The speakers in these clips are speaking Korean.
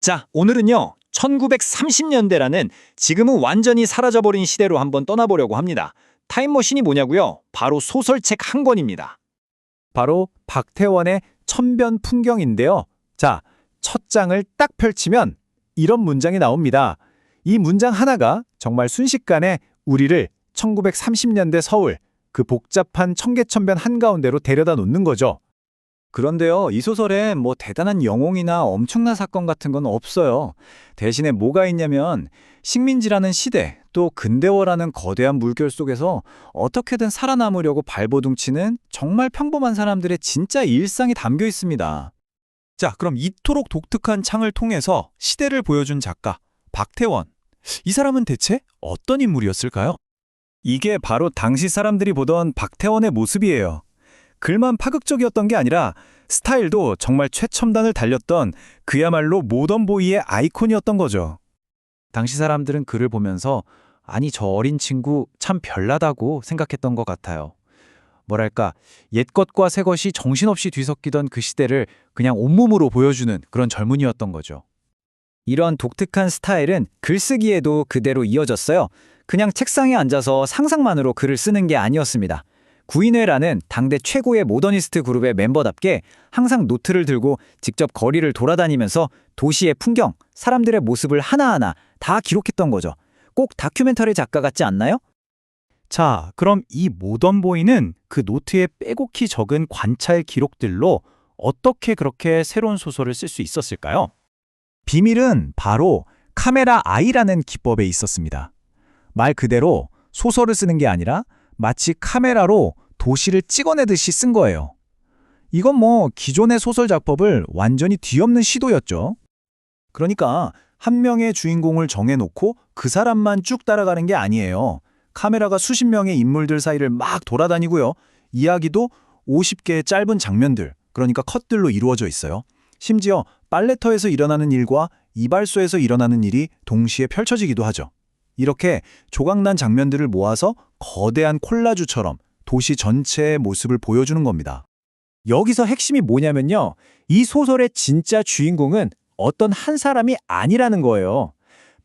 자, 오늘은요, 1930년대라는 지금은 완전히 사라져버린 시대로 한번 떠나보려고 합니다. 타임머신이 뭐냐고요? 바로 소설책 한 권입니다. 바로 박태원의 천변 풍경인데요. 자, 첫 장을 딱 펼치면 이런 문장이 나옵니다. 이 문장 하나가 정말 순식간에 우리를 1930년대 서울, 그 복잡한 청계천변 한가운데로 데려다 놓는 거죠. 그런데요, 이 소설에 뭐 대단한 영웅이나 엄청난 사건 같은 건 없어요. 대신에 뭐가 있냐면 식민지라는 시대, 또 근대화라는 거대한 물결 속에서 어떻게든 살아남으려고 발버둥치는 정말 평범한 사람들의 진짜 일상이 담겨 있습니다. 자, 그럼 이토록 독특한 창을 통해서 시대를 보여준 작가, 박태원. 이 사람은 대체 어떤 인물이었을까요? 이게 바로 당시 사람들이 보던 박태원의 모습이에요. 글만 파극적이었던 게 아니라 스타일도 정말 최첨단을 달렸던 그야말로 모던보이의 아이콘이었던 거죠. 당시 사람들은 그를 보면서 아니 저 어린 친구 참 별나다고 생각했던 것 같아요. 뭐랄까 옛것과 새것이 정신없이 뒤섞이던 그 시대를 그냥 온몸으로 보여주는 그런 젊은이였던 거죠. 이런 독특한 스타일은 글쓰기에도 그대로 이어졌어요. 그냥 책상에 앉아서 상상만으로 글을 쓰는 게 아니었습니다. 구인회라는 당대 최고의 모더니스트 그룹의 멤버답게 항상 노트를 들고 직접 거리를 돌아다니면서 도시의 풍경, 사람들의 모습을 하나하나 다 기록했던 거죠. 꼭 다큐멘터리 작가 같지 않나요? 자, 그럼 이 모던보이는 그 노트에 빼곡히 적은 관찰 기록들로 어떻게 그렇게 새로운 소설을 쓸 수 있었을까요? 비밀은 바로 카메라 아이라는 기법에 있었습니다. 말 그대로 소설을 쓰는 게 아니라 마치 카메라로 도시를 찍어내듯이 쓴 거예요. 이건 뭐 기존의 소설 작법을 완전히 뒤엎는 시도였죠. 그러니까 한 명의 주인공을 정해놓고 그 사람만 쭉 따라가는 게 아니에요. 카메라가 수십 명의 인물들 사이를 막 돌아다니고요. 이야기도 50개의 짧은 장면들, 그러니까 컷들로 이루어져 있어요. 심지어 빨래터에서 일어나는 일과 이발소에서 일어나는 일이 동시에 펼쳐지기도 하죠. 이렇게 조각난 장면들을 모아서 거대한 콜라주처럼 도시 전체의 모습을 보여주는 겁니다. 여기서 핵심이 뭐냐면요. 이 소설의 진짜 주인공은 어떤 한 사람이 아니라는 거예요.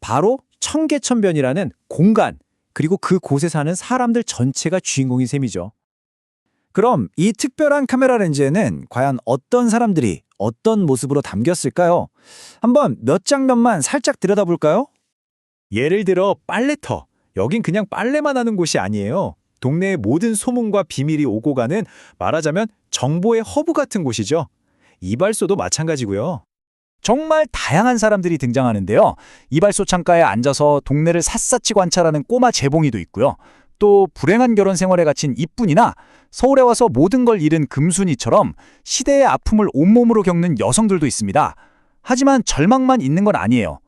바로 청계천변이라는 공간, 그리고 그곳에 사는 사람들 전체가 주인공인 셈이죠. 그럼 이 특별한 카메라 렌즈에는 과연 어떤 사람들이 어떤 모습으로 담겼을까요? 한번 몇 장면만 살짝 들여다볼까요? 예를 들어 빨래터. 여긴 그냥 빨래만 하는 곳이 아니에요. 동네의 모든 소문과 비밀이 오고 가는 말하자면 정보의 허브 같은 곳이죠. 이발소도 마찬가지고요. 정말 다양한 사람들이 등장하는데요. 이발소 창가에 앉아서 동네를 샅샅이 관찰하는 꼬마 재봉이도 있고요. 또 불행한 결혼 생활에 갇힌 이쁜이나 서울에 와서 모든 걸 잃은 금순이처럼 시대의 아픔을 온몸으로 겪는 여성들도 있습니다. 하지만 절망만 있는 건 아니에요.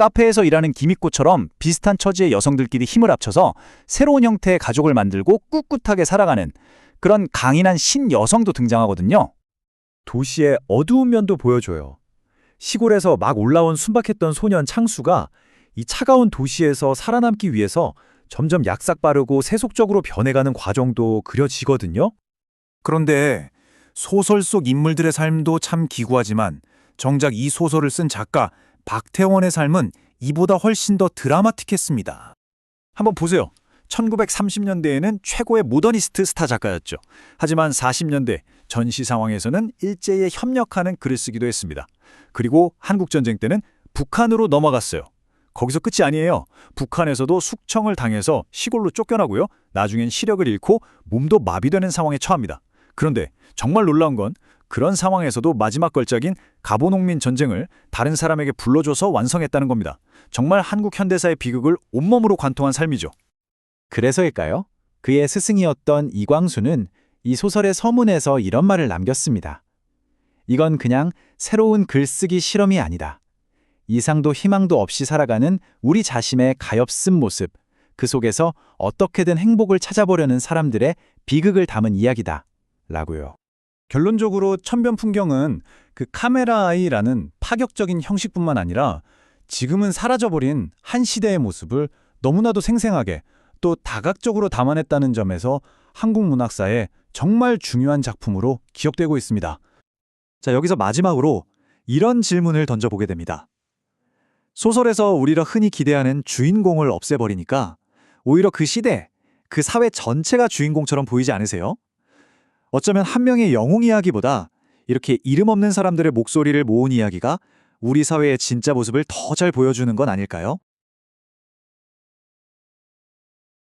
카페에서 일하는 김익고처럼 비슷한 처지의 여성들끼리 힘을 합쳐서 새로운 형태의 가족을 만들고 꿋꿋하게 살아가는 그런 강인한 신여성도 등장하거든요. 도시의 어두운 면도 보여줘요. 시골에서 막 올라온 순박했던 소년 창수가 이 차가운 도시에서 살아남기 위해서 점점 약삭 빠르고 세속적으로 변해가는 과정도 그려지거든요. 그런데 소설 속 인물들의 삶도 참 기구하지만 정작 이 소설을 쓴 작가 박태원의 삶은 이보다 훨씬 더 드라마틱했습니다. 한번 보세요. 1930년대에는 최고의 모더니스트 스타 작가였죠. 하지만 40년대 전시 상황에서는 일제에 협력하는 글을 쓰기도 했습니다. 그리고 한국전쟁 때는 북한으로 넘어갔어요. 거기서 끝이 아니에요. 북한에서도 숙청을 당해서 시골로 쫓겨나고요. 나중엔 시력을 잃고 몸도 마비되는 상황에 처합니다. 그런데 정말 놀라운 건 그런 상황에서도 마지막 걸작인 가보농민 전쟁을 다른 사람에게 불러줘서 완성했다는 겁니다. 정말 한국 현대사의 비극을 온몸으로 관통한 삶이죠. 그래서일까요? 그의 스승이었던 이광수는 이 소설의 서문에서 이런 말을 남겼습니다. 이건 그냥 새로운 글쓰기 실험이 아니다. 이상도 희망도 없이 살아가는 우리 자신의 가엾은 모습, 그 속에서 어떻게든 행복을 찾아보려는 사람들의 비극을 담은 이야기다. 라고요. 결론적으로 천변 풍경은 그 카메라 아이라는 파격적인 형식뿐만 아니라 지금은 사라져버린 한 시대의 모습을 너무나도 생생하게 또 다각적으로 담아냈다는 점에서 한국 문학사의 정말 중요한 작품으로 기억되고 있습니다. 자, 여기서 마지막으로 이런 질문을 던져보게 됩니다. 소설에서 우리가 흔히 기대하는 주인공을 없애버리니까 오히려 그 시대, 그 사회 전체가 주인공처럼 보이지 않으세요? 어쩌면 한 명의 영웅 이야기보다 이렇게 이름 없는 사람들의 목소리를 모은 이야기가 우리 사회의 진짜 모습을 더 잘 보여주는 건 아닐까요?